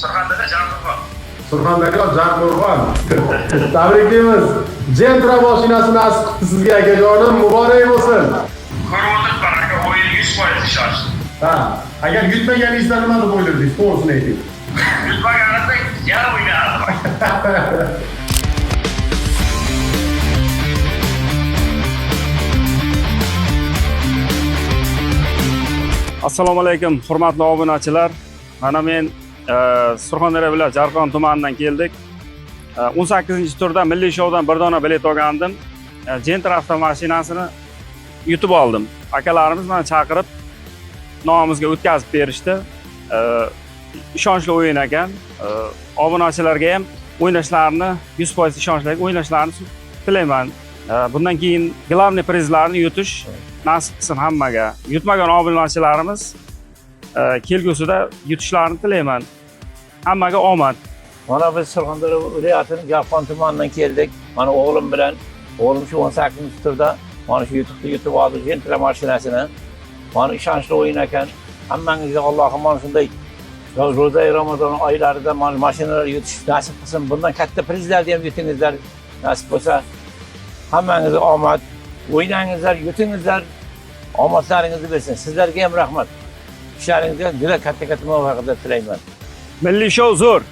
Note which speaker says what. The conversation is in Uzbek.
Speaker 1: Surxondaryo Jarqo'rg'on.
Speaker 2: Surxondaryo Jarqo'rg'on. Tabriklaymiz. Gentra mashinasi nasib qildi sizga akajonim, muborak bo'lsin.
Speaker 1: Ko'rib o'tiribman aka, o'yin 100% ishonch.
Speaker 2: Ha, agar yutmaganingizda nima deb o'ylardingiz? To'g'risini ayting.
Speaker 1: Yutmaganimda yana o'ynardim.
Speaker 3: Assalomu alaykum, hurmatli obunachilar. Mana men Surxondaryo viloyati Jarqo'rg'on tumanidan keldik. 18-turda milliy shoudan bir dona bilet olgandim. Gentra avtomashinasini yutib oldim. Akalarimiz meni chaqirib nomimizga o'tkazib berishdi. Ishonchli o'yin ekan. Obunachilarga ham o'ynashlarini 100% ishonchli o'ynashlarini tilayman. Bundan keyin glavniy prizlarni yutish nasib qilsin hammaga. Yutmagan obunachilarimiz kelgusida yutishlarini tilayman. Hammaga omad.
Speaker 4: Mana biz Surxondaryo viloyatining Jarqo'rg'on tumanidan keldik. Mana o'g'lim bilan, o'g'lim shu 18-turda mana shu yutuqni yutib oldi, Gentra mashinasini. Mana ishonchli o'yin ekan. Hammangizga Allohim mana shunday ro'za Ramazon oylarida mana mashinalar yutish nasib qilsin. Bundan katta prizlarni ham yutingizlar. Nasib bo'lsa, hammangizga omad. O'ynangizlar, yutingizlar. Omadlaringizni bersin. Sizlarga ham rahmat. İşlərinizə juda katta-katta muvaffaqiyatlar tilayman.
Speaker 3: Milliy shou zo'r.